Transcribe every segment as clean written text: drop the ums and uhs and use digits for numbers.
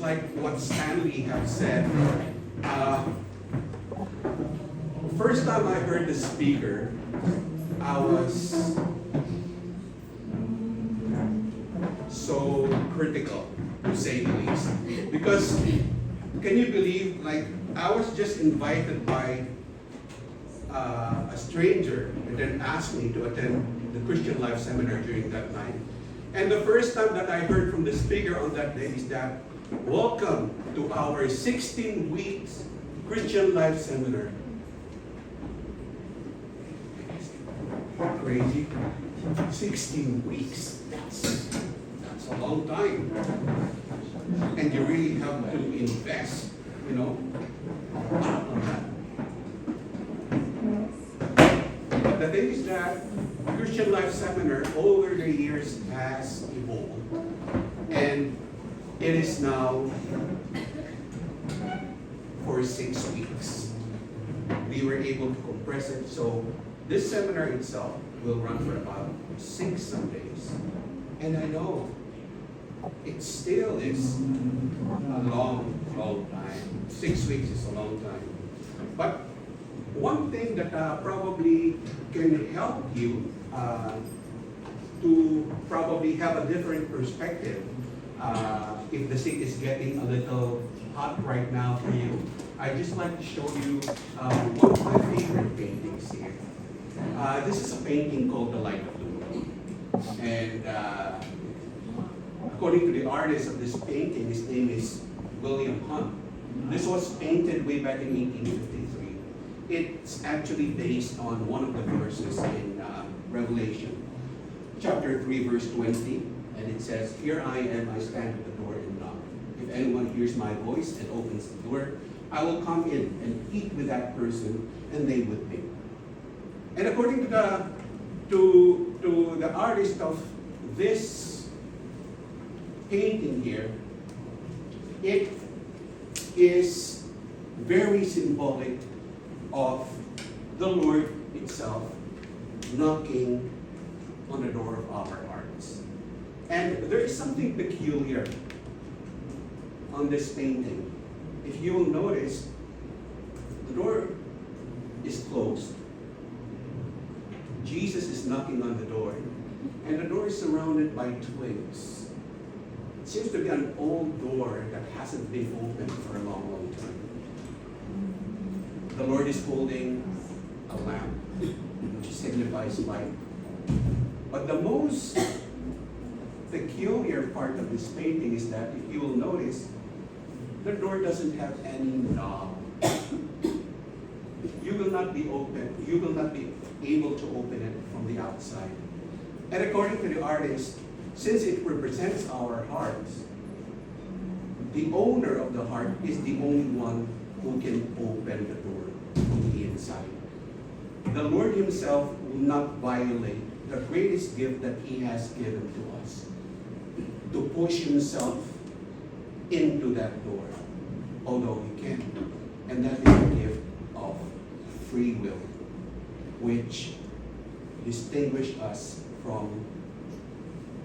like what Stanley have said. First time I heard the speaker, I was so critical, to say the least. Because, can you believe, like, I was just invited by a stranger and then asked me to attend the Christian Life Seminar during that night. And the first time that I heard from the speaker on that day is that, welcome to our 16 weeks Christian Life Seminar. Crazy. 16 weeks. That's a long time. And you really have to invest, you know, on that. But the thing is that Christian Life Seminar over the years has evolved. And it is now for 6 weeks. We were able to compress it. So this seminar itself will run for about 6 Sundays. And I know it still is a long, long time. 6 weeks is a long time. But one thing that probably can help you to probably have a different perspective if the seat is getting a little hot right now for you, I'd just like to show you one of my favorite paintings here. This is a painting called The Light of the World. And according to the artist of this painting, his name is William Hunt. This was painted way back in 1853. It's actually based on one of the verses in Revelation, chapter 3, verse 20. And it says, "Here I am, I stand at the door and knock. If anyone hears my voice and opens the door, I will come in and eat with that person, and they with me." And according to the artist of this painting here, it is very symbolic of the Lord itself knocking on the door of our hearts. And there is something peculiar on this painting. If you will notice, the door is closed. Jesus is knocking on the door, and the door is surrounded by twigs. It seems to be an old door that hasn't been opened for a long, long time. The Lord is holding a lamp, which signifies light. But the most peculiar part of this painting is that, if you will notice, the door doesn't have any knob. You will not be able to open it from the outside. And according to the artist, since it represents our hearts, the owner of the heart is the only one who can open the door from the inside. The Lord himself will not violate the greatest gift that he has given to us, to push himself into that door, although he can. And that is the gift of free will, which distinguishes us from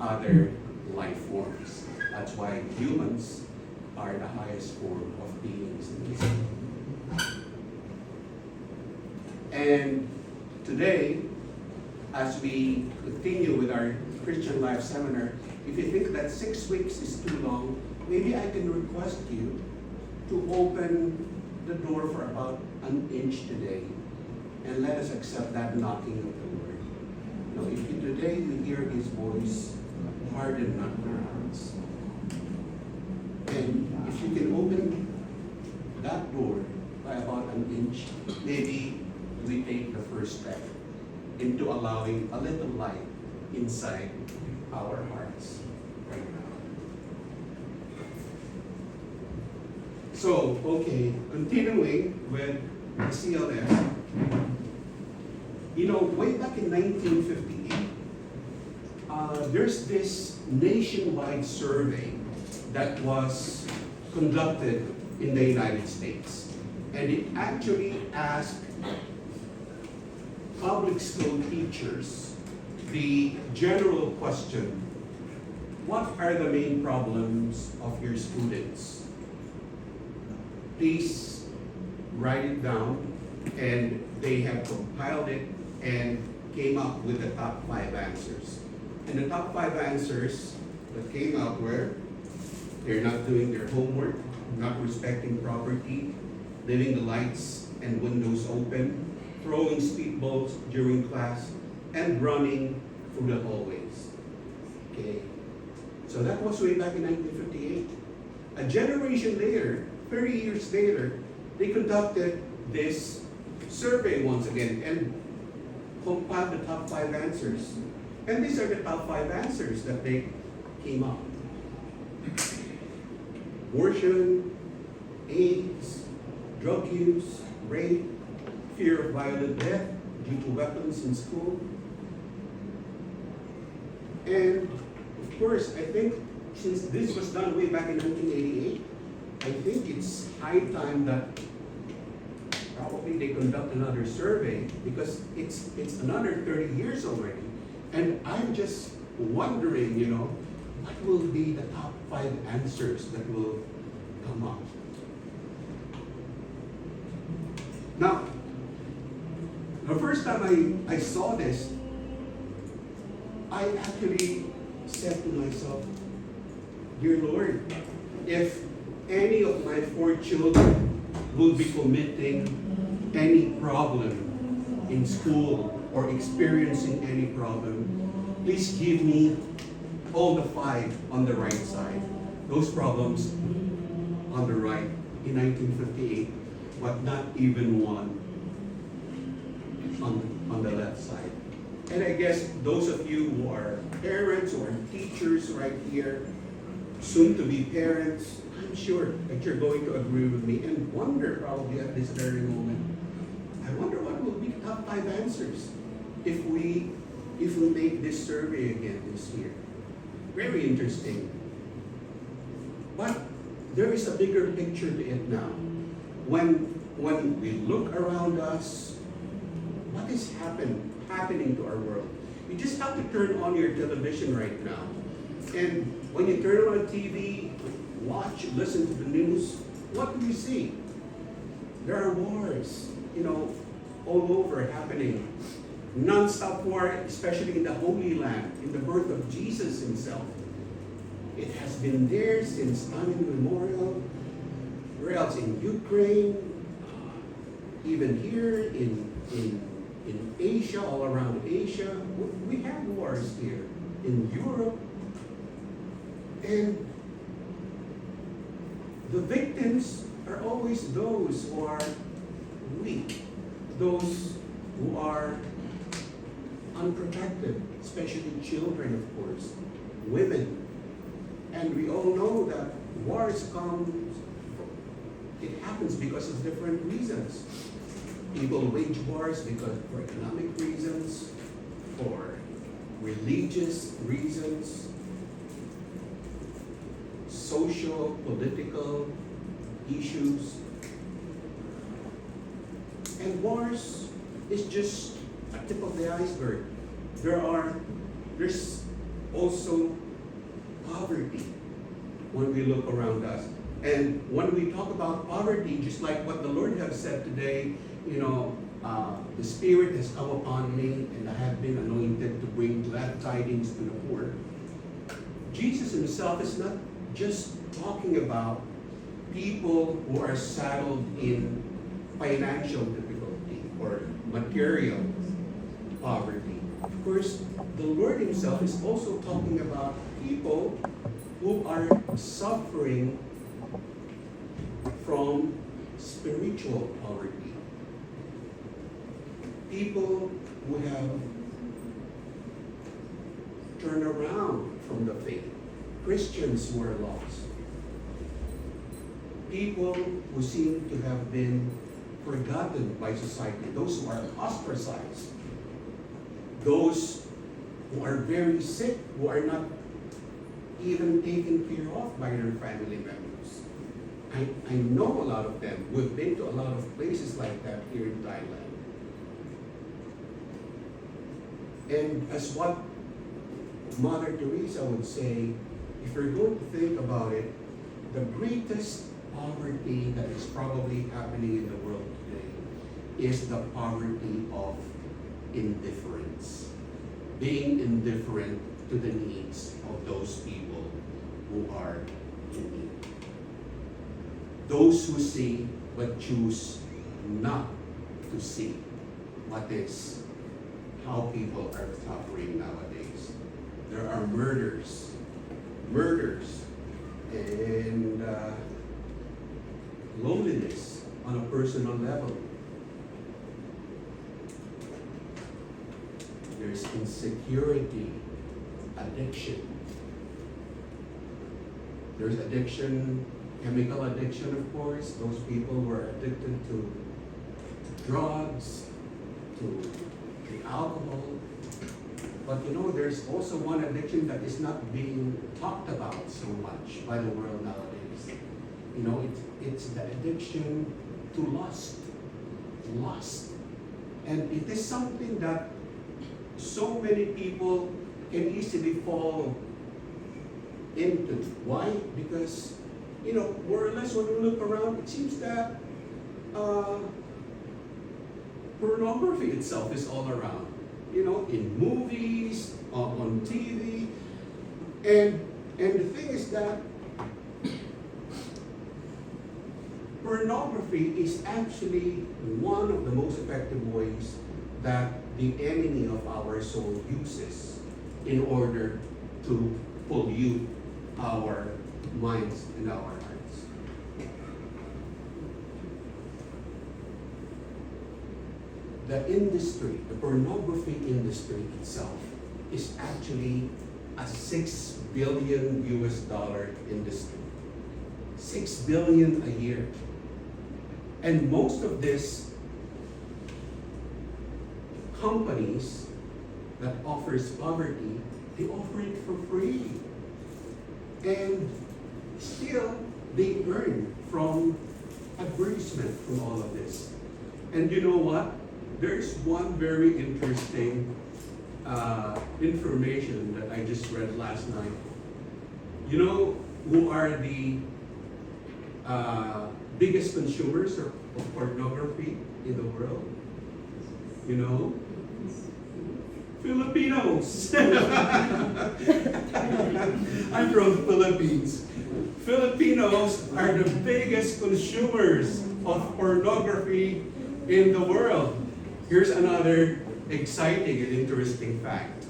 other life forms. That's why humans are the highest form of beings in this world. And today, as we continue with our Christian Life Seminar, if you think that 6 weeks is too long, maybe I can request you to open the door for about an inch today, and let us accept that knocking of the Lord. You know, if today you hear his voice, harden not your hearts. And if you can open that door by about an inch, maybe we take the first step into allowing a little light inside our hearts right now. So, okay, continuing with the CLS. You know, way back in 1958, there's this nationwide survey that was conducted in the United States. And it actually asked public school teachers the general question, what are the main problems of your students? Please write it down, and they have compiled it and came up with the top 5 answers. And the top 5 answers that came out were: they're not doing their homework, not respecting property, leaving the lights and windows open, throwing speedballs during class, and running through the hallways. Okay, so that was way back in 1958. A generation later, 30 years later, they conducted this survey once again and compiled the top 5 answers. And these are the top 5 answers that they came up. Abortion, AIDS, drug use, rape, fear of violent death due to weapons in school. And of course, I think since this was done way back in 1988, I think it's high time that probably they conduct another survey, because it's another 30 years already. And I'm just wondering, what will be the top 5 answers that will come up? Now, the first time I saw this, I actually said to myself, "Dear Lord, if any of my 4 children will be committing any problem in school or experiencing any problem, please give me all the 5 on the right side. Those problems on the right in 1958, but not even one on the left side." And I guess those of you who are parents or teachers right here, soon to be parents, I'm sure that you're going to agree with me and wonder probably at this very moment, I wonder what will be the top 5 answers if we make this survey again this year. Very interesting. But there is a bigger picture to it now. When we look around us, what is happening to our world? You just have to turn on your television right now. And when you turn on the TV, watch, listen to the news, what do you see? There are wars, all over happening. Non-stop war, especially in the Holy Land, in the birth of Jesus himself. It has been there since time immemorial. Where else? In Ukraine, even here in Asia, all around Asia. We have wars here. In Europe. And the victims are always those who are weak, those who are unprotected, especially children, of course, women. And we all know that wars it happens because of different reasons. People wage wars for economic reasons, for religious reasons, social, political issues. And wars is just a tip of the iceberg. There's also poverty when we look around us. And when we talk about poverty, just like what the Lord has said today, the Spirit has come upon me and I have been anointed to bring glad tidings to the poor. Jesus himself is not just talking about people who are saddled in financial difficulty or material poverty. Of course, the Lord himself is also talking about people who are suffering from spiritual poverty. People who have turned around from the faith. Christians who are lost. People who seem to have been forgotten by society. Those who are ostracized. Those who are very sick, who are not even taken care of by their family members. I know a lot of them. We've been to a lot of places like that here in Thailand. And as what Mother Teresa would say, if you're going to think about it, the greatest poverty that is probably happening in the world today is the poverty of indifference. Being indifferent to the needs of those people who are in need. Those who see but choose not to see what is how people are suffering nowadays. There are murders, and loneliness on a personal level. There's insecurity, addiction. There's addiction, chemical addiction, of course. Those people who are addicted to drugs, to alcohol. But you know, there's also one addiction that is not being talked about so much by the world nowadays. You know, it's the addiction to lust. Lust. And it is something that so many people can easily fall into. Why? Because, you know, more or less when we look around, it seems that pornography itself is all around. You know, in movies, on TV. And the thing is that pornography is actually one of the most effective ways that the enemy of our soul uses in order to pollute our minds and our hearts. The industry, the pornography industry itself, is actually a $6 billion industry. 6 billion a year. And most of these companies that offers poverty, they offer it for free. And still, they earn from advertisement from all of this. And you know what? There's one very interesting information that I just read last night. You know who are the biggest consumers of pornography in the world? You know? Filipinos! I'm from the Philippines. Filipinos are the biggest consumers of pornography in the world. Here's another exciting and interesting fact.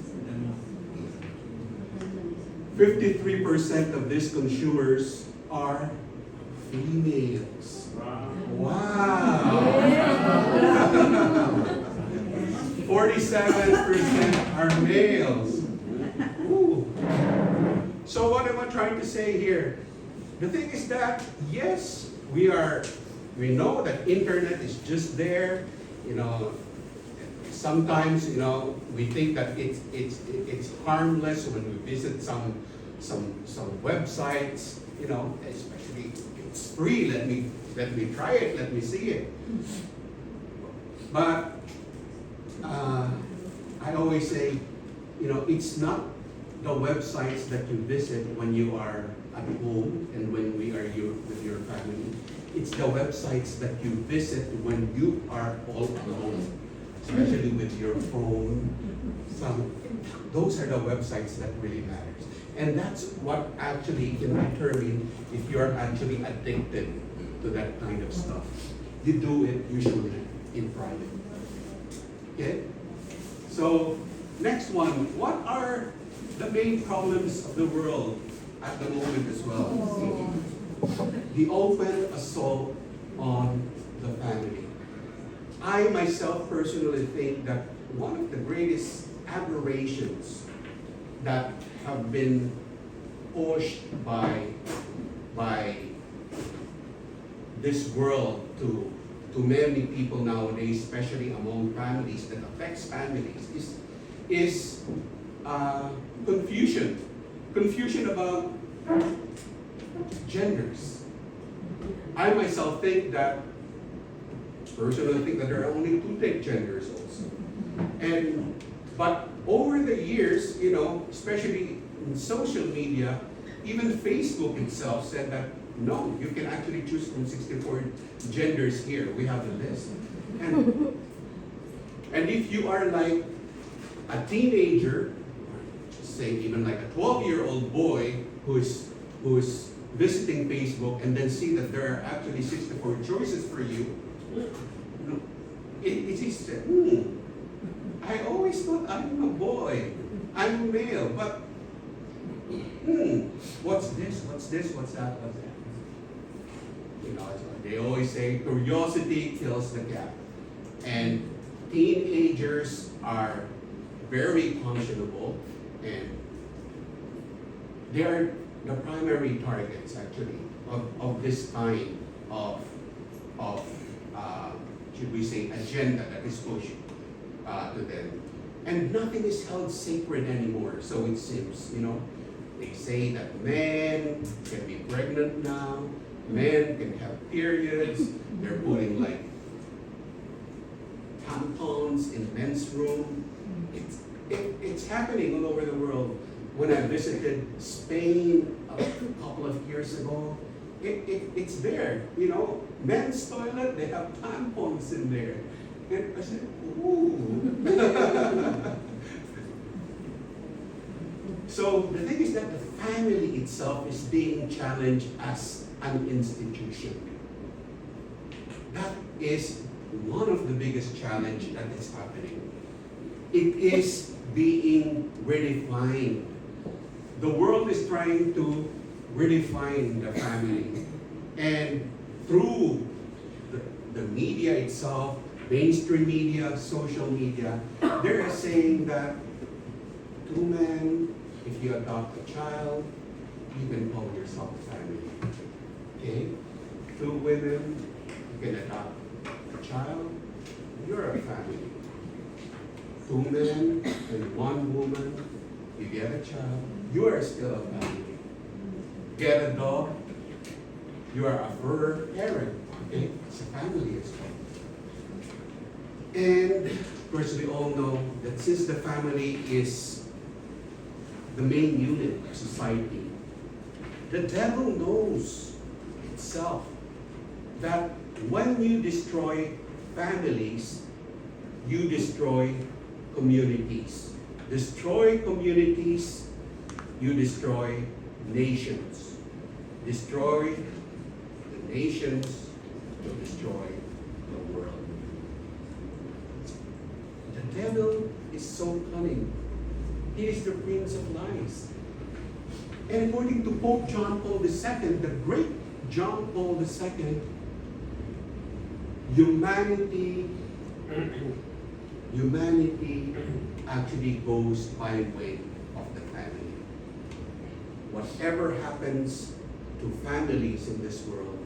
53% of these consumers are females. Wow! 47% are males. Ooh. So what am I trying to say here? The thing is that, yes, we know that internet is just there. You know, sometimes, you know, we think that it's harmless when we visit some websites, you know, especially it's free. Let me try it. Let me see it. But I always say, you know, it's not the websites that you visit when you are at home and when we are with your family. It's the websites that you visit when you are all alone, especially with your phone. Those are the websites that really matters. And that's what actually can determine if you're actually addicted to that kind of stuff. You do it usually in private. Okay? So, next one. What are the main problems of the world at the moment as well? The open assault on the family. I myself personally think that one of the greatest aberrations that have been pushed by this world to many people nowadays, especially among families, that affects families, is confusion. Confusion about genders. I myself think that, personally think that there are only two genders also. But over the years, you know, especially in social media, Even Facebook itself said that, no, you can actually choose from 64 genders here. We have a list. And if you are like a teenager, say even like a 12-year-old boy who's visiting Facebook and then see that there are actually 64 choices for you, it is, I always thought I'm a boy, I'm a male, but what's this, what's this, what's that, what's that? You know, they always say curiosity kills the cat. And teenagers are very functionable, and they are the primary targets actually of this kind of should we say agenda that is pushed to them. And nothing is held sacred anymore, so it seems, you know. They say that men can be pregnant now, men can have periods, they're putting like tampons in men's room. It's happening all over the world. When I visited Spain a couple of years ago, it's there, you know, men's toilet, they have tampons in there. And I said, ooh. So the thing is that the family itself is being challenged as an institution. That is one of the biggest challenges that is happening. It is being redefined. The world is trying to redefine the family. And through the media itself, mainstream media, social media, they're saying that two men, if you adopt a child, you can call yourself a family. Okay? Two women, you can adopt a child, you're a family. Two men and one woman, you get a child, you are still a family. Get a dog, you are a fur parent. Okay? It's a family as well. And of course we all know that since the family is the main unit of society, the devil knows itself that when you destroy families, you destroy communities. Destroy communities, you destroy nations. Destroy the nations, you destroy the world. The devil is so cunning. He is the prince of lies. And according to Pope John Paul II, the great John Paul II, humanity actually goes by way of the family. Whatever happens to families in this world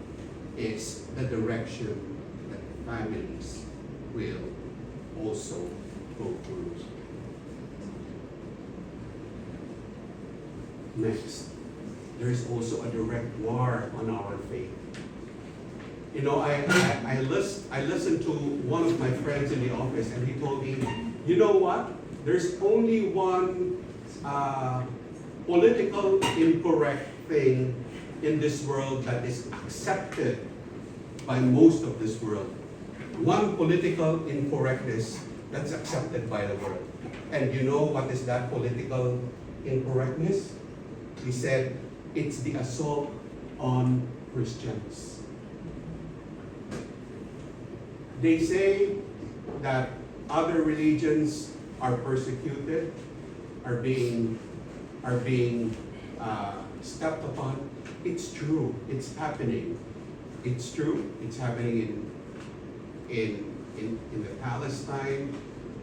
is the direction that families will also go through. Next, there is also a direct war on our faith. You know, I listened to one of my friends in the office, and he told me, you know what? There's only one political incorrect thing in this world that is accepted by most of this world. One political incorrectness that's accepted by the world. And you know what is that political incorrectness? He said, it's the assault on Christians. They say that other religions are persecuted, are being stepped upon. It's true. It's happening. It's true. It's happening in the Palestine.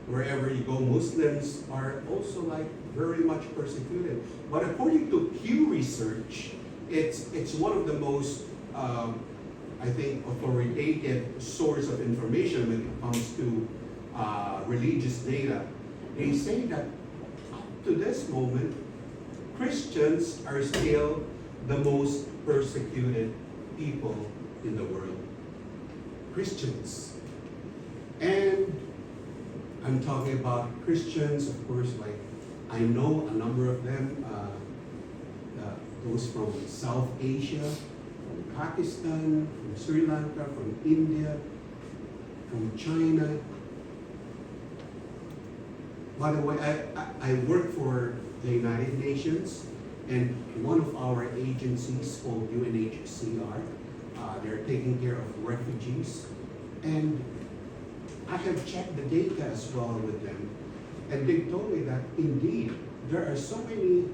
Wherever you go, Muslims are also like very much persecuted. But according to Pew Research, it's one of the most I think authoritative source of information when it comes to religious data. They say that up to this moment, Christians are still the most persecuted people in the world. Christians. And I'm talking about Christians, of course, like I know a number of them, those from South Asia, from Pakistan, from Sri Lanka, from India, from China. By the way, I work for the United Nations, and one of our agencies called UNHCR, they're taking care of refugees. And I have checked the data as well with them, and they told me that indeed there are so many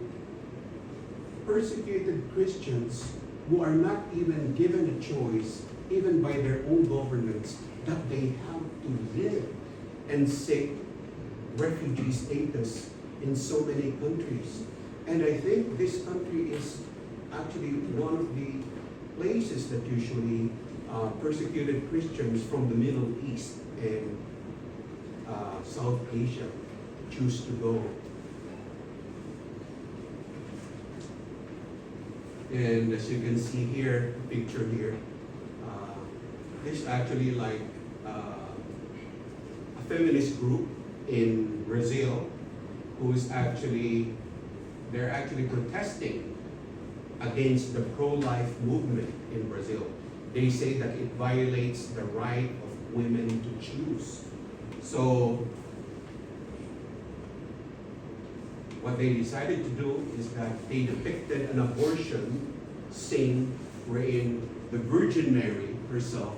persecuted Christians who are not even given a choice, even by their own governments, that they have to live and seek refugee status in so many countries. And I think this country is actually one of the places that usually persecuted Christians from the Middle East and South Asia choose to go. And as you can see here, picture here, this is actually like a feminist group in Brazil who is they're actually protesting against the pro-life movement in Brazil. They say that it violates the right of women to choose. So what they decided to do is that they depicted an abortion scene wherein the Virgin Mary herself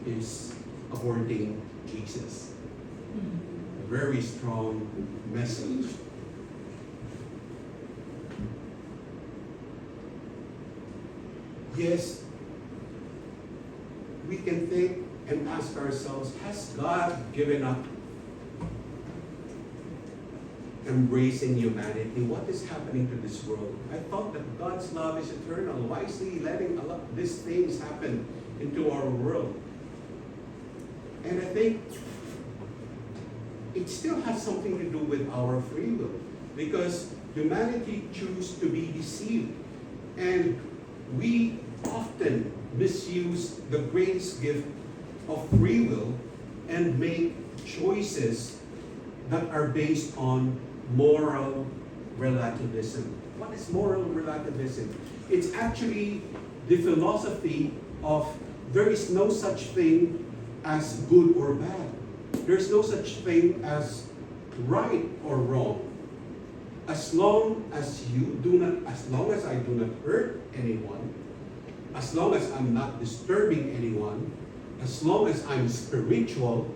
is aborting Jesus. A very strong message. Yes, we can think and ask ourselves, has God given up embracing humanity? What is happening to this world? I thought that God's love is eternal. Why is He letting a lot of these things happen into our world? And I think it still has something to do with our free will, because humanity chooses to be deceived, and we often misuse the grace gift of free will and make choices that are based on moral relativism. What is moral relativism? It's actually the philosophy of there is no such thing as good or bad. There's no such thing as right or wrong. As long as I do not hurt anyone, as long as I'm not disturbing anyone, as long as I'm spiritual,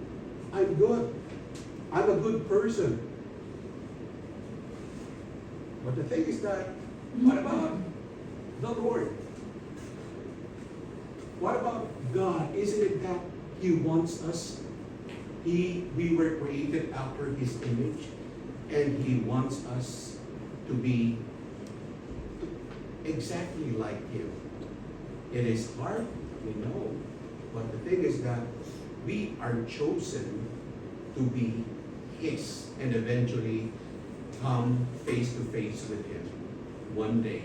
I'm good. I'm a good person. But the thing is that, what about the Lord? What about God? Isn't it that He wants us? We were created after His image, and He wants us to be exactly like Him. It is hard, we know, but the thing is that we are chosen to be His and eventually come face to face with Him one day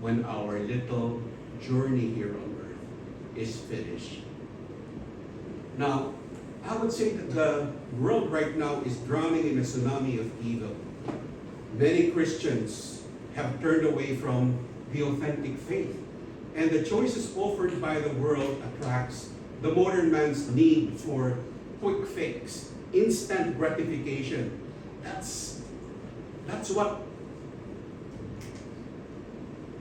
when our little journey here on earth is finished. Now, I would say that the world right now is drowning in a tsunami of evil. Many Christians have turned away from the authentic faith, and the choices offered by the world attracts the modern man's need for quick fix, instant gratification. That's what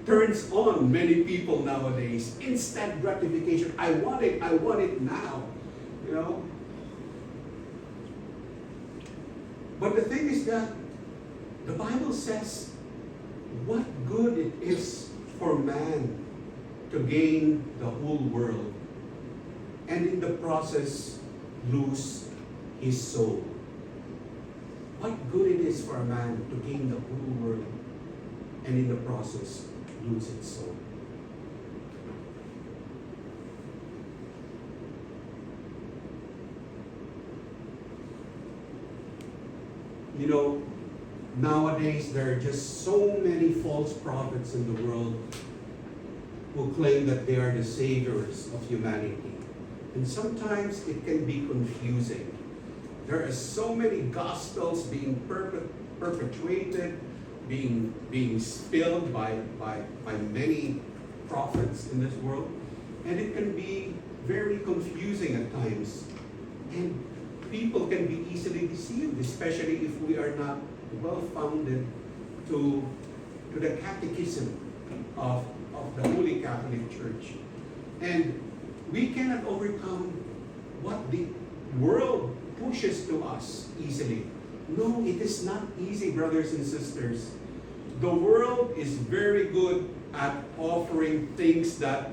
turns on many people nowadays. Instant gratification. I want it now. You know? But the thing is that the Bible says what good it is for man to gain the whole world and in the process lose his soul. What good it is for a man to gain the whole world and in the process lose his soul. You know, nowadays there are just so many false prophets in the world who claim that they are the saviors of humanity. And sometimes it can be confusing. There are so many gospels being perpetuated, being spilled by many prophets in this world, and it can be very confusing at times, and people can be easily deceived, especially if we are not well founded to the catechism of the Holy Catholic Church. And we cannot overcome what the world pushes to us easily. No, it is not easy, brothers and sisters. The world is very good at offering things that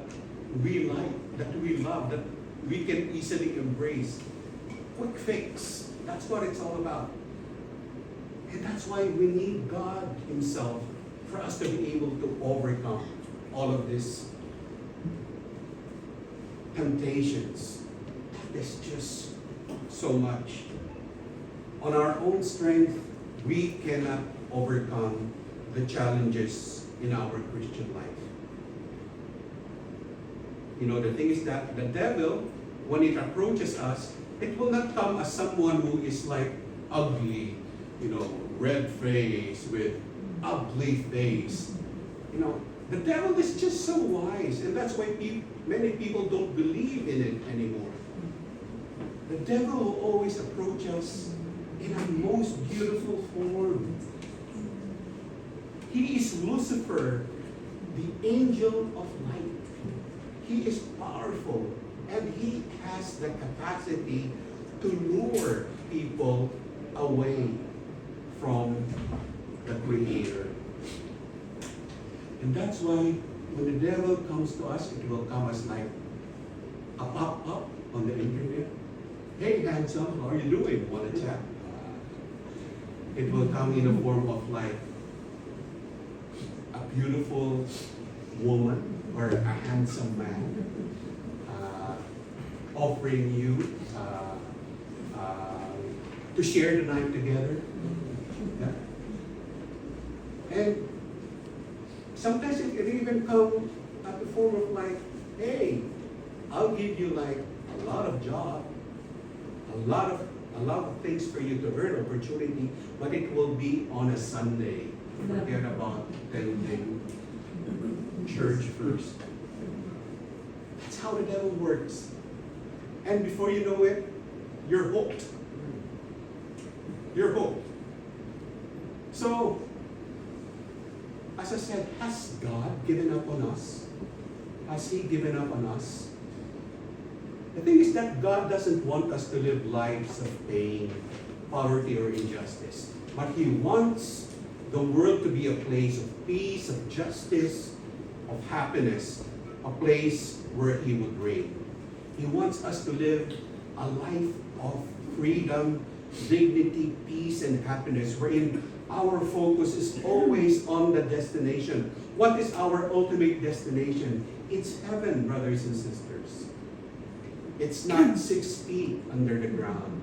we like, that we love, that we can easily embrace. Quick fix. That's what it's all about. And that's why we need God Himself for us to be able to overcome all of these temptations. That is just so much. On our own strength, we cannot overcome the challenges in our Christian life. You know, the thing is that the devil, when it approaches us, it will not come as someone who is like ugly, you know, red face with ugly face. You know, the devil is just so wise, and that's why many people don't believe in it anymore. The devil will always approach us in a most beautiful form. He is Lucifer, the angel of light. He is powerful, and he has the capacity to lure people away from the Creator. And that's why when the devil comes to us, it will come as like a pop-up on the internet. Hey, handsome, how are you doing? Want to chat? It will come in the form of like a beautiful woman or a handsome man offering you to share the night together. Yeah. And sometimes it can even come at the form of like, hey, I'll give you like a lot of job, a lot of things for you to earn opportunity, but it will be on a Sunday. Forget about attending church first. That's how the devil works. And before you know it, you're hooked. You're hooked. So, as I said, has God given up on us? Has He given up on us? The thing is that God doesn't want us to live lives of pain, poverty, or injustice. But He wants the world to be a place of peace, of justice, of happiness, a place where He would reign. He wants us to live a life of freedom, dignity, peace, and happiness, wherein our focus is always on the destination. What is our ultimate destination? It's heaven, brothers and sisters. It's not 6 feet under the ground.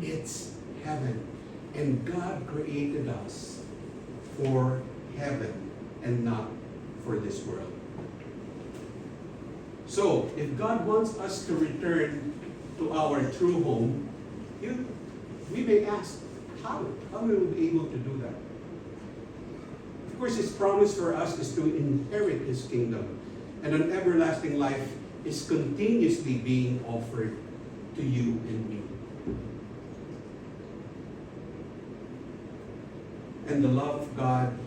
It's heaven. And God created us for heaven and not for this world. So, if God wants us to return to our true home, we may ask, how? How will we be able to do that? Of course, His promise for us is to inherit His kingdom, and an everlasting life is continuously being offered to you and me. And the love of God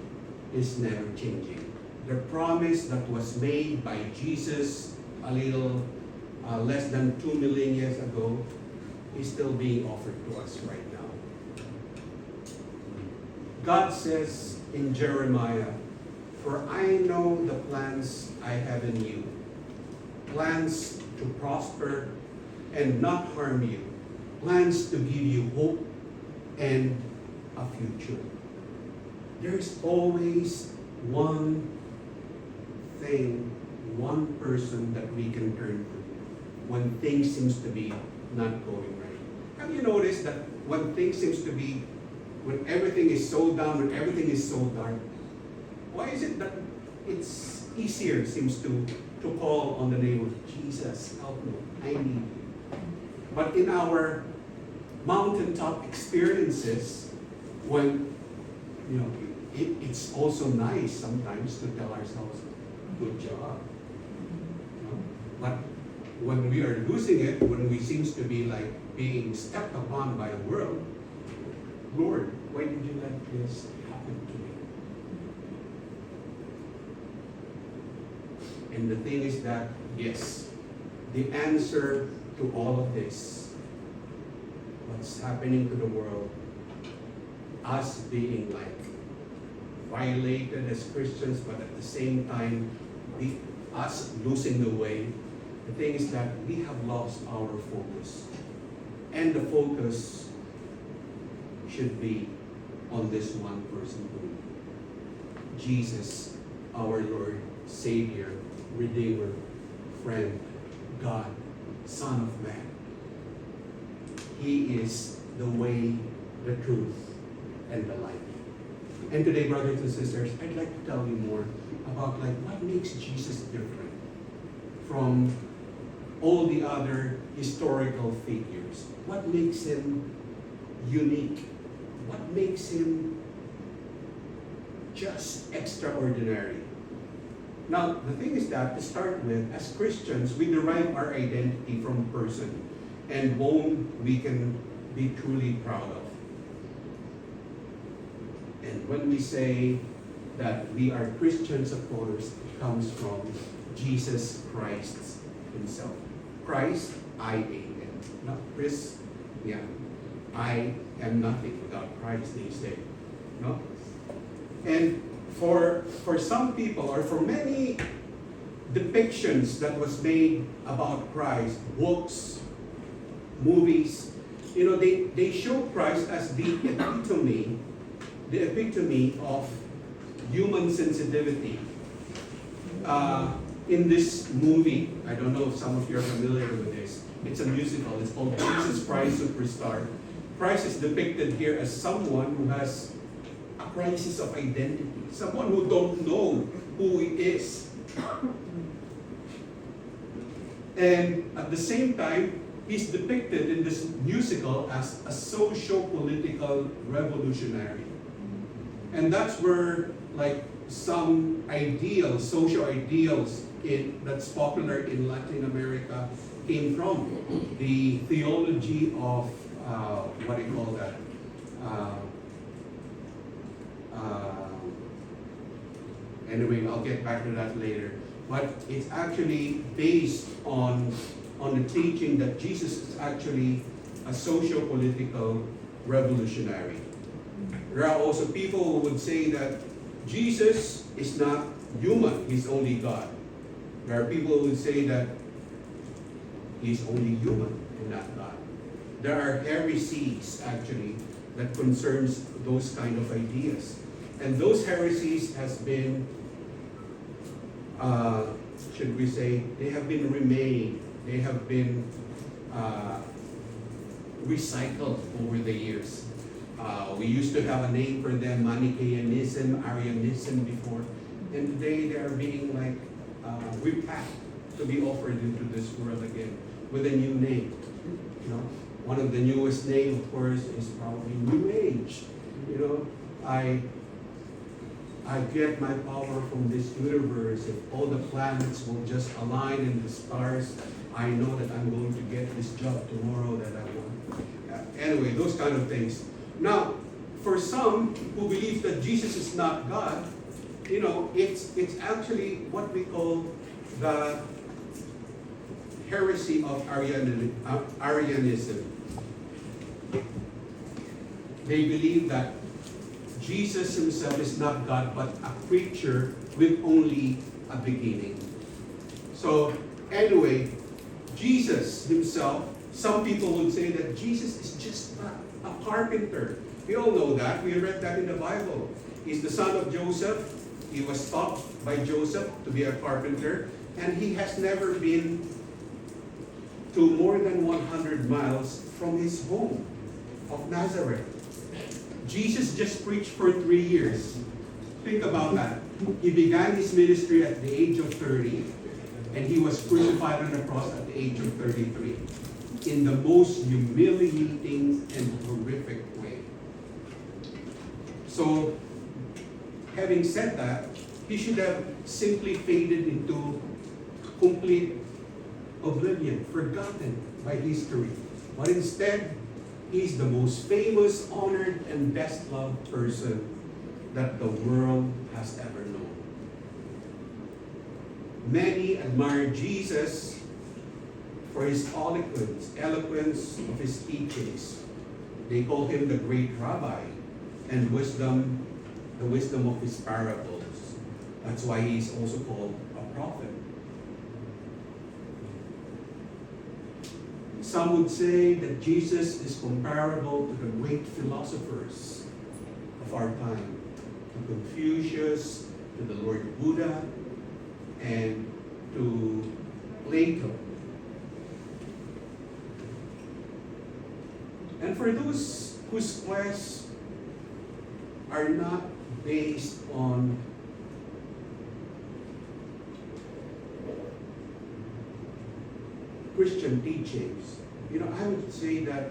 is never changing. The promise that was made by Jesus a little less than 2 million years ago is still being offered to us right now. God says in Jeremiah, "For I know the plans I have in you, plans to prosper and not harm you, plans to give you hope and a future." There's always one thing, one person that we can turn to when things seems to be not going right. Have you noticed that when things seems to be, when everything is so down, when everything is so dark, why is it that it's easier seems to call on the name of Jesus, help me, I need you. But in our mountaintop experiences, when You know, it's also nice sometimes to tell ourselves, good job. You know? But when we are losing it, when we seems to be like being stepped upon by the world, Lord, why did you let this happen to me? And the thing is that, yes, the answer to all of this, what's happening to the world, us being like violated as Christians, but at the same time, us losing the way, the thing is that we have lost our focus. And the focus should be on this one person only. Jesus, our Lord, Savior, Redeemer, friend, God, Son of Man. He is the way, the truth, and the life. And today, brothers and sisters, I'd like to tell you more about like what makes Jesus different from all the other historical figures. What makes him unique? What makes him just extraordinary? Now, the thing is that, to start with, as Christians, we derive our identity from a person and one we can be truly proud of. And when we say that we are Christians, of course, it comes from Jesus Christ himself. Christ, I-A-N. Not Chris, yeah. I am nothing without Christ, they say. No? And for some people, or for many depictions that was made about Christ, books, movies, you know, they show Christ as the epitome of human sensitivity. In this movie, I don't know if some of you are familiar with this, it's a musical, it's called Jesus Christ Superstar. Christ is depicted here as someone who has a crisis of identity, someone who don't know who he is. And at the same time, he's depicted in this musical as a socio-political revolutionary. And that's where like some ideals, social ideals that's popular in Latin America came from. The theology of, what do you call that? Anyway, I'll get back to that later. But it's actually based on the teaching that Jesus is actually a socio-political revolutionary. There are also people who would say that Jesus is not human, he's only God. There are people who would say that he's only human and not God. There are heresies, actually, that concerns those kind of ideas. And those heresies has been, should we say, they have been remade, they have been recycled over the years. We used to have a name for them, Manichaeanism, Arianism before, and today they are being like repacked to be offered into this world again with a new name. You know, one of the newest names, of course, is probably New Age. You know, I get my power from this universe. If all the planets will just align in the stars, I know that I'm going to get this job tomorrow that I want. Anyway, those kind of things. Now, for some who believe that Jesus is not God, you know, it's actually what we call the heresy of Arianism. They believe that Jesus himself is not God, but a creature with only a beginning. So, anyway, Jesus himself, some people would say that Jesus is just a carpenter. We all know that. We read that in the Bible. He's the son of Joseph. He was taught by Joseph to be a carpenter. And he has never been to more than 100 miles from his home of Nazareth. Jesus just preached for 3 years. Think about that. He began his ministry at the age of 30, and he was crucified on the cross at the age of 33 in the most humiliating and horrific way. So having said that, he should have simply faded into complete oblivion, forgotten by history. But instead, he's the most famous, honored, and best loved person that the world has ever known. Many admire Jesus for his eloquence of his teachings. They call him the great rabbi, and the wisdom of his parables. That's why he's also called a prophet. Some would say that Jesus is comparable to the great philosophers of our time, to Confucius, to the Lord Buddha, and to Plato. And for those whose quests are not based on Christian teachings, I would say that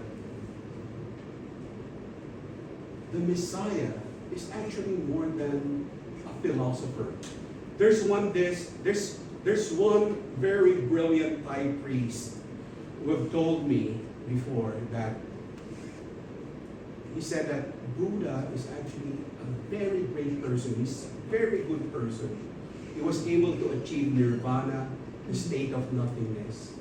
the Messiah is actually more than a philosopher. There's one very brilliant high priest who have told me before that he said that Buddha is actually a very great person. He's a very good person. He was able to achieve nirvana, the state of nothingness.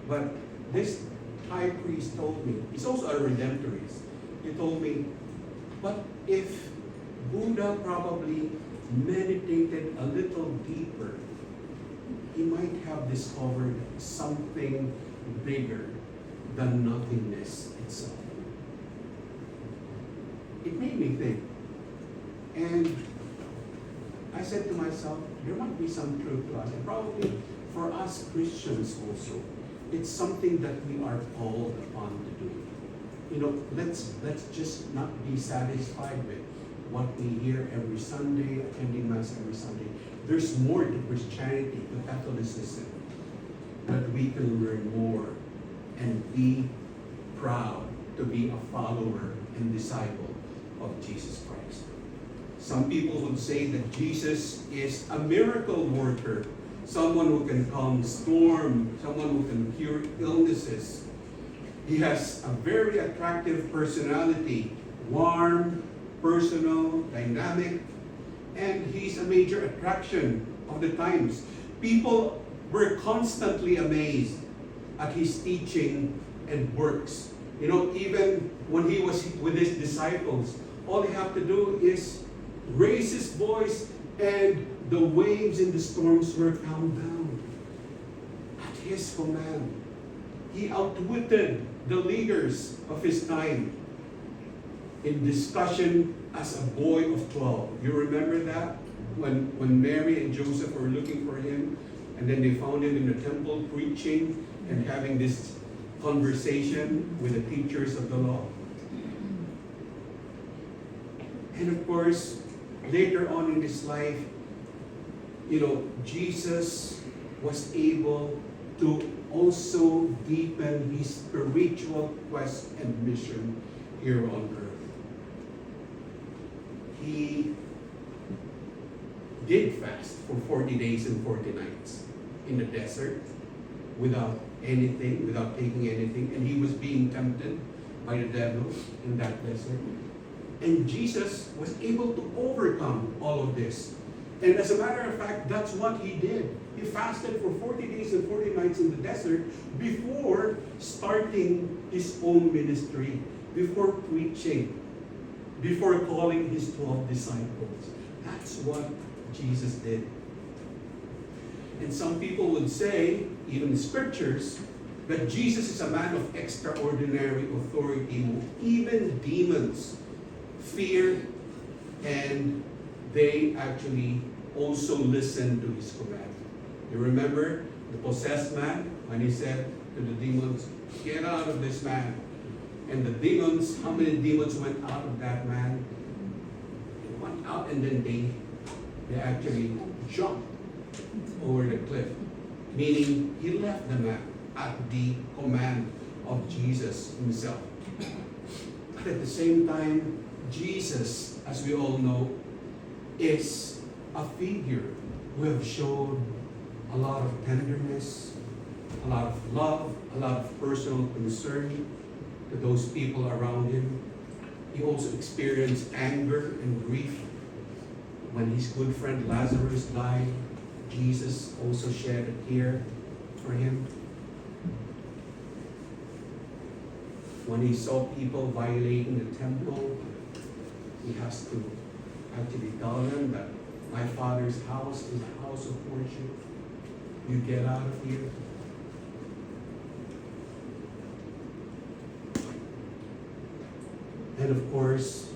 But this high priest told me, he's also a redemptorist, he told me, but if Buddha probably meditated a little deeper, he might have discovered something bigger than nothingness itself. It made me think. And I said to myself, there might be some truth to us, and probably for us Christians also. It's something that we are called upon to do. Let's just not be satisfied with what we hear every Sunday, attending Mass every Sunday. There's more to Christianity, to Catholicism, that we can learn more and be proud to be a follower and disciple of Jesus Christ. Some people would say that Jesus is a miracle worker, someone who can calm storm, someone who can cure illnesses. He has a very attractive personality, warm, personal, dynamic, and he's a major attraction of the times. People were constantly amazed at his teaching and works. Even when he was with his disciples, all they have to do is raise his voice and the waves and the storms were calmed down. At his command, he outwitted the leaders of his time in discussion as a boy of 12. You remember that? When Mary and Joseph were looking for him, and then they found him in the temple preaching and having this conversation with the teachers of the law. And of course, later on in his life, Jesus was able to also deepen his spiritual quest and mission here on earth. He did fast for 40 days and 40 nights in the desert without anything, without taking anything, and he was being tempted by the devil in that desert. And Jesus was able to overcome all of this. And as a matter of fact, that's what he did. He fasted for 40 days and 40 nights in the desert before starting his own ministry, before preaching, before calling his 12 disciples. That's what Jesus did. And some people would say, even the scriptures, that Jesus is a man of extraordinary authority. Even demons fear, and they actually also listen to his command. You remember the possessed man when he said to the demons, "Get out of this man." And the demons, how many demons went out of that man? They went out and then they actually jumped over the cliff. Meaning he left the man at the command of Jesus himself. But at the same time, Jesus, as we all know, is a figure who have shown a lot of tenderness, a lot of love, a lot of personal concern to those people around him. He also experienced anger and grief when his good friend Lazarus died. Jesus also shed a tear for him. When he saw people violating the temple, he has to actually tell them that my Father's house is a house of worship. You get out of here. And of course,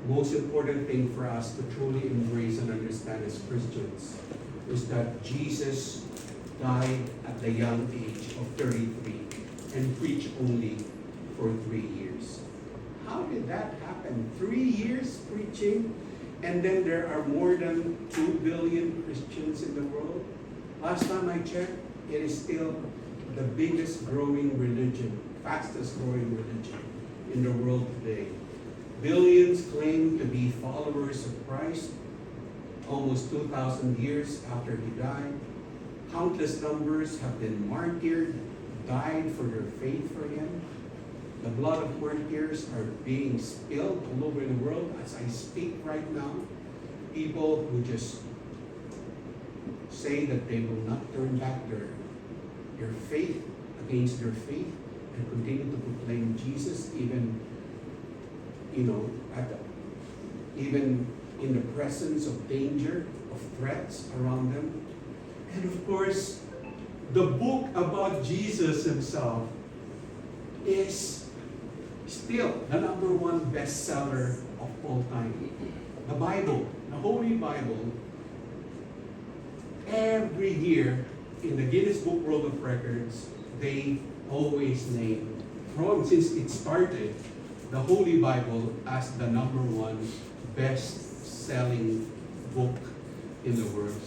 most important thing for us to truly embrace and understand as Christians is that Jesus died at the young age of 33 and preached only for 3 years. How did that happen? 3 years preaching, and then there are more than 2 billion Christians in the world? Last time I checked, it is still the biggest growing religion, fastest growing religion in the world today. Billions claim to be followers of Christ almost 2,000 years after he died. Countless numbers have been martyred, died for their faith for him. The blood of martyrs are being spilled all over the world as I speak right now. People who just say that they will not turn back their faith against their faith and continue to proclaim Jesus even even in the presence of danger, of threats around them. And of course, the book about Jesus himself is still the #1 bestseller of all time. The Bible, the Holy Bible, every year in the Guinness Book World of Records, they always name, since it started, the Holy Bible as the #1 best-selling book in the world.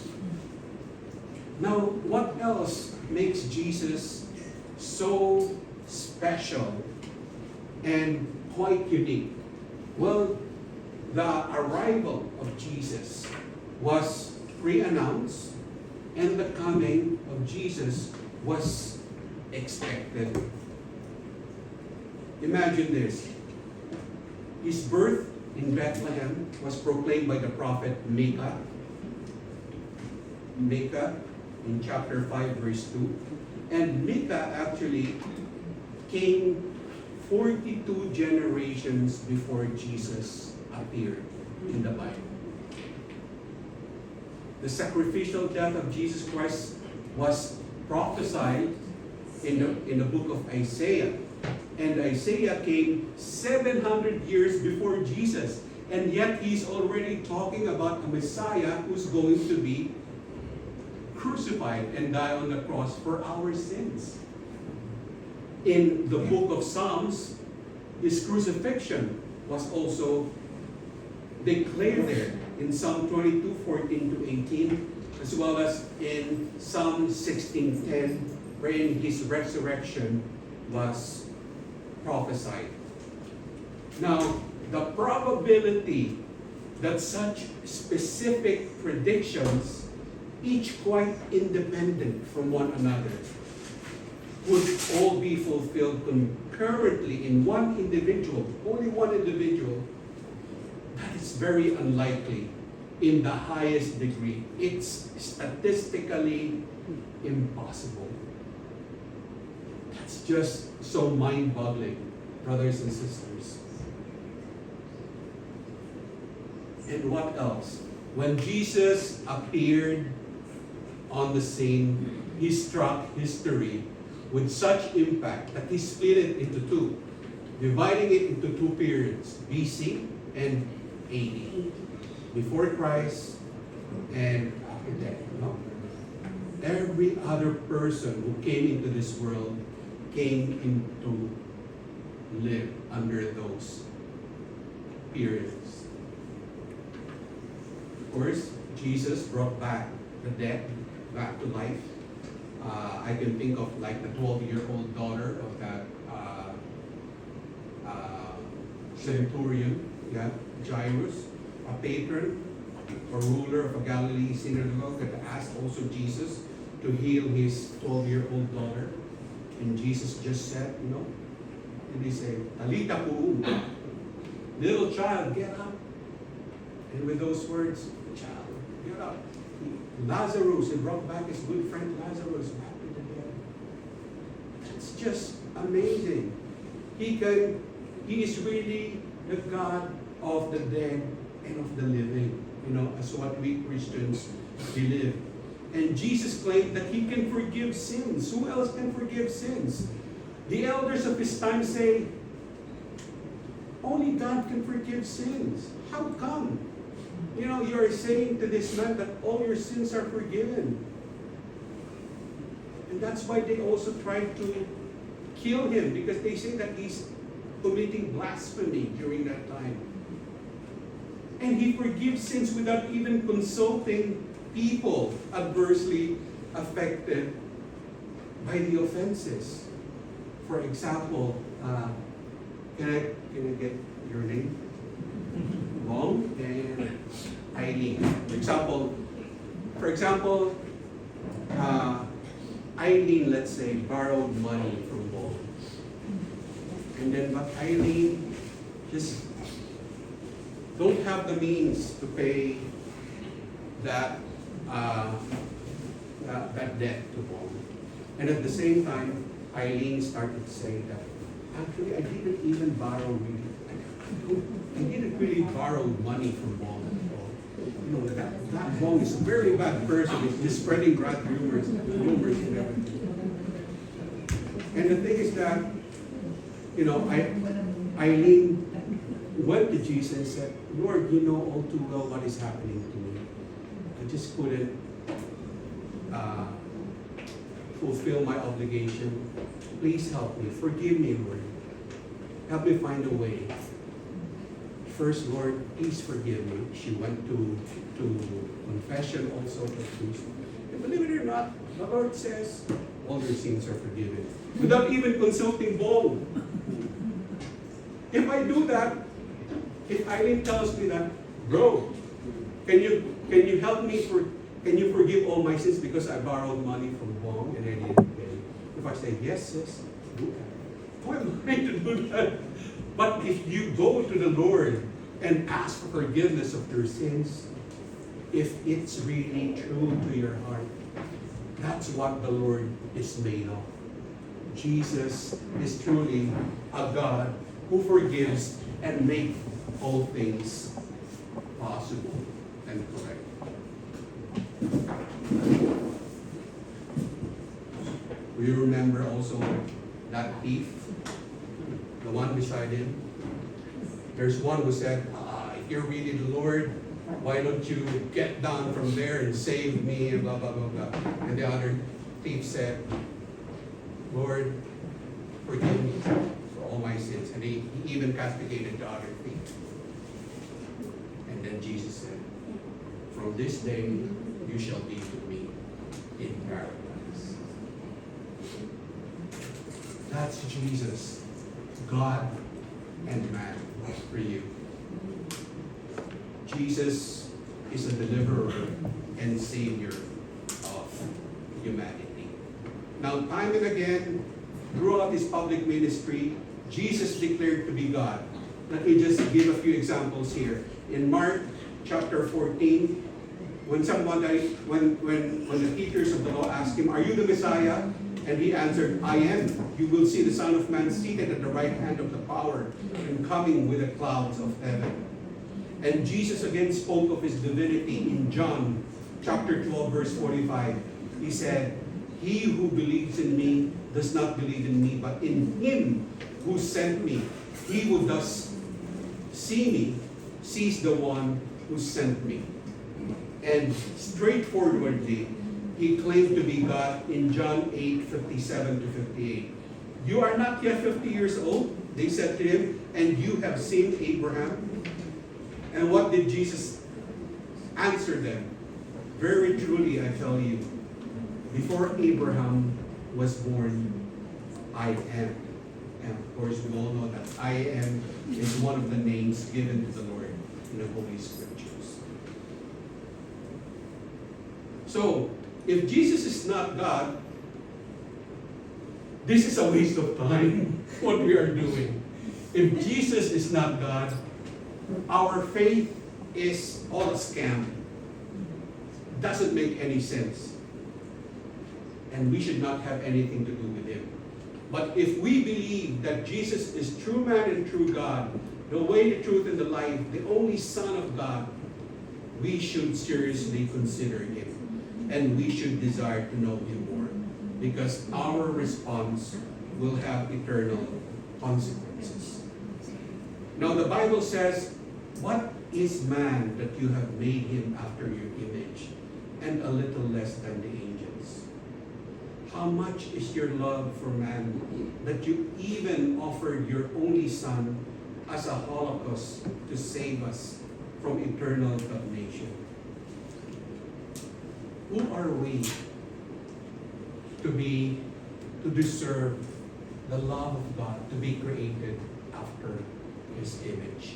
Now, what else makes Jesus so special and quite unique? Well, the arrival of Jesus was pre-announced, and the coming of Jesus was expected. Imagine this. His birth in Bethlehem was proclaimed by the prophet Micah. Micah in chapter 5 verse 2. And Micah actually came 42 generations before Jesus appeared in the Bible. The sacrificial death of Jesus Christ was prophesied in the book of Isaiah. And Isaiah came 700 years before Jesus. And yet he's already talking about a Messiah who's going to be crucified and die on the cross for our sins. In the book of Psalms, his crucifixion was also declared there in Psalm 22:14-18, as well as in Psalm 16:10, wherein his resurrection was prophesied. Now, the probability that such specific predictions, each quite independent from one another, would all be fulfilled concurrently in one individual, only one individual, that is very unlikely in the highest degree. It's statistically impossible. That's just so mind-boggling, brothers and sisters. And what else? When Jesus appeared on the scene, he struck history with such impact that he split it into two, dividing it into two periods, BC and AD. Before Christ and after that. No? Every other person who came into this world came into live under those periods. Of course, Jesus brought back the dead back to life. I can think of like the 12-year-old daughter of that centurion, Jairus. a patron or ruler of a Galilee synagogue that asked also Jesus to heal his 12-year-old daughter. And Jesus just said, and he said, Talita kum, little child, get up. And with those words, child, get up. Lazarus, he brought back his good friend Lazarus back to the dead. That's just amazing. He is really the God of the dead and of the living, as what we Christians believe. And Jesus claimed that he can forgive sins. Who else can forgive sins? The elders of his time say, only God can forgive sins. How come? You are saying to this man that all your sins are forgiven. And that's why they also tried to kill him, because they say that he's committing blasphemy during that time. And he forgives sins without even consulting people adversely affected by the offenses. For example, can I get your name? Wong and Eileen. For example, Eileen, let's say, borrowed money from Wong. And then, but Eileen just don't have the means to pay that debt to Wong. And at the same time, Eileen started to say that, actually, I didn't even borrow I didn't really borrow money from Wong. That Wong is a very bad person. He's just spreading bad rumors and everything. And the thing is that, Eileen went to Jesus and said, Lord, you know all too well what is happening to me. I just couldn't fulfill my obligation. Please help me. Forgive me, Lord. Help me find a way. First, Lord, please forgive me. She went to confession also to priest. And believe it or not, the Lord says, all your sins are forgiven. Without even consulting Paul. If I do that, if Eileen tells me that, bro, can you help me can you forgive all my sins because I borrowed money from Wong and I didn't pay? If I say, yes, sis, do that. Why am I to do that? But if you go to the Lord and ask for forgiveness of your sins, if it's really true to your heart, that's what the Lord is made of. Jesus is truly a God who forgives and makes all things possible and correct. We remember also that thief, the one beside him. There's one who said, if you're really the Lord, why don't you get down from there and save me, and blah, blah, blah, blah. And the other thief said, Lord, forgive me for all my sins. And he even castigated the other thief. And then Jesus said, from this day, you shall be with me in paradise. That's Jesus, God and man for you. Jesus is a deliverer and savior of humanity. Now, time and again, throughout his public ministry, Jesus declared to be God. Let me just give a few examples here. In Mark chapter 14, when the teachers of the law asked him, are you the Messiah? And he answered, I am. You will see the Son of Man seated at the right hand of the power and coming with the clouds of heaven. And Jesus again spoke of his divinity in John chapter 12, verse 45. He said, he who believes in me does not believe in me, but in him who sent me. He who does see me sees the one who sent me. And straightforwardly, he claimed to be God in John 8, 57 to 58. You are not yet 50 years old, they said to him, and you have seen Abraham. And what did Jesus answer them? Very truly, I tell you, before Abraham was born, I am. And of course, we all know that I am is one of the names given to the Lord. in the Holy Scriptures. So, if Jesus is not God, this is a waste of time, what we are doing. If Jesus is not God, our faith is all a scam. Doesn't make any sense. And we should not have anything to do with him. But if we believe that Jesus is true man and true God, the way, the truth, and the life, the only Son of God, we should seriously consider him. And we should desire to know him more. Because our response will have eternal consequences. Now the Bible says, "What is man that you have made him after your image, and a little less than the angels?" How much is your love for man that you even offered your only Son as a holocaust to save us from eternal damnation? Who are we to deserve the love of God, to be created after his image?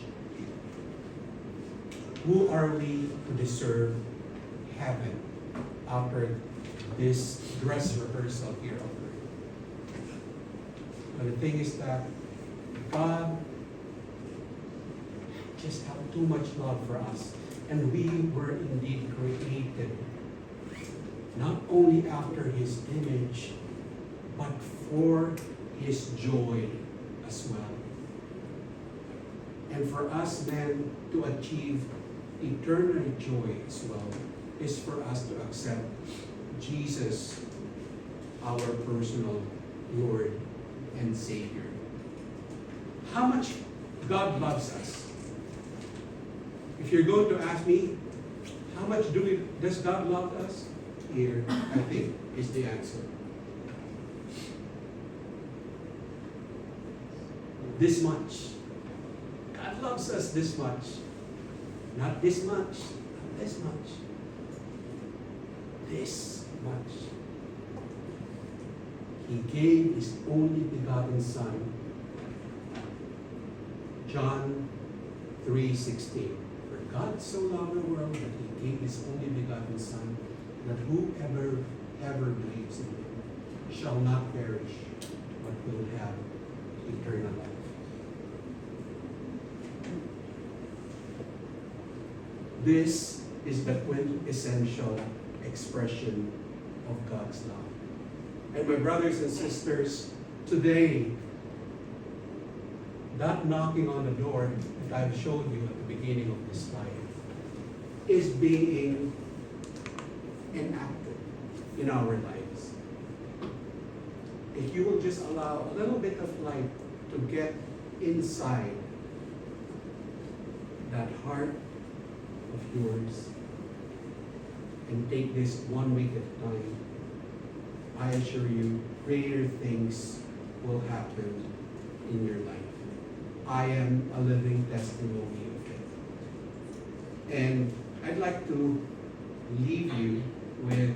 Who are we to deserve heaven after this dress rehearsal here on earth? But the thing is that God just have too much love for us, and we were indeed created not only after his image, but for his joy as well. And for us then to achieve eternal joy as well is for us to accept Jesus, our personal Lord and Savior. How much God loves us? If you're going to ask me, how much does God love us? Here, I think, is the answer. This much. God loves us this much. Not this much. Not this much. This much. He gave his only begotten Son. John 3:16. For God so loved the world that he gave his only begotten Son, that whoever believes in him shall not perish, but will have eternal life. This is the quintessential expression of God's love. And my brothers and sisters, today, that knocking on the door that I've showed you at the beginning of this slide is being enacted in our lives. If you will just allow a little bit of light to get inside that heart of yours and take this 1 week at a time, I assure you, greater things will happen in your life. I am a living testimony of it. And I'd like to leave you with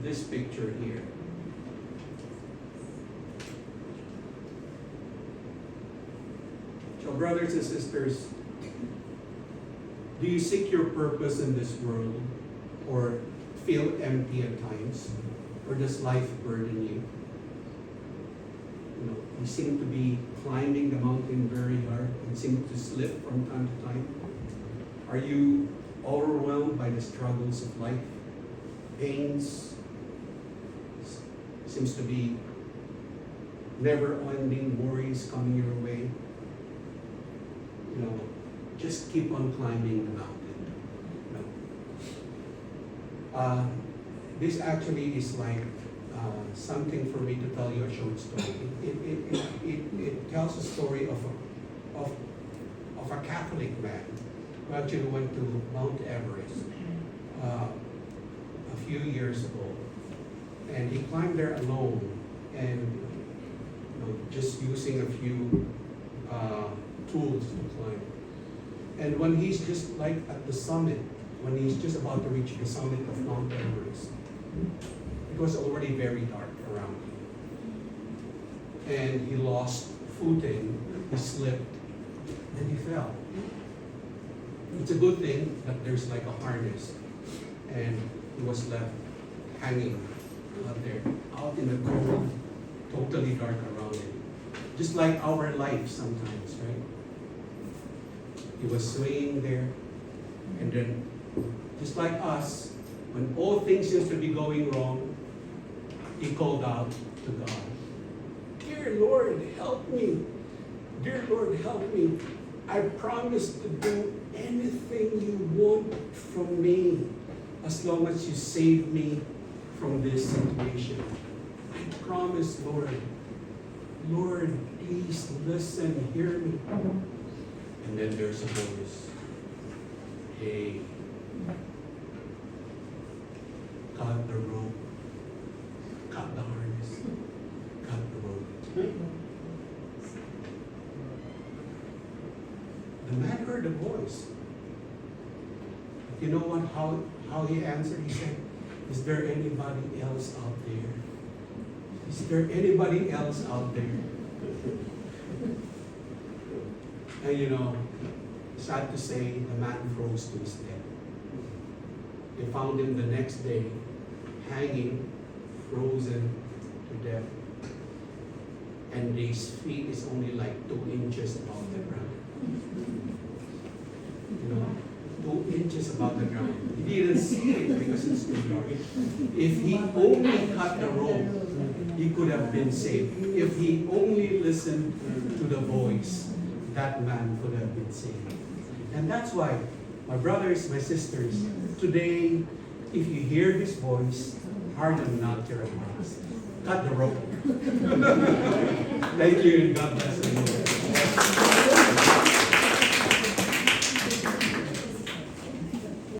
this picture here. So brothers and sisters, do you seek your purpose in this world or feel empty at times? Or does life burden you? You seem to be climbing the mountain very hard and seem to slip from time to time. Are you overwhelmed by the struggles of life? Pains? Seems to be never-ending worries coming your way. Just keep on climbing the mountain. This actually is like something for me to tell you a short story. It tells a story of a Catholic man who actually went to Mount Everest a few years ago, and he climbed there alone and just using a few tools to climb. And when he's just like at the summit, when he's just about to reach the summit of Mount Everest, it was already very dark around him. And he lost footing, he slipped, and he fell. It's a good thing that there's like a harness, and he was left hanging out there, out in the cold, totally dark around him. Just like our life sometimes, right? He was swaying there, and then, just like us, when all things seems to be going wrong, he called out to God. Dear Lord, help me. Dear Lord, help me. I promise to do anything you want from me as long as you save me from this situation. I promise, Lord. Lord, please listen, hear me. And then there's a voice. Hey, cut the rope, cut the harness, cut the rope. The man heard the voice. You know what? How he answered? He said, "Is there anybody else out there? Is there anybody else out there?" And you know, sad to say, the man froze to his death. They found him the next day, hanging, frozen to death. And his feet is only like 2 inches above the ground. You know, 2 inches above the ground. He didn't see it because it's too dark. If he only cut the rope, he could have been saved. If he only listened to the voice, that man could have been saved. And that's why, my brothers, my sisters, today, if you hear his voice, harden not your hearts. Cut the rope. Thank you, and God bless you.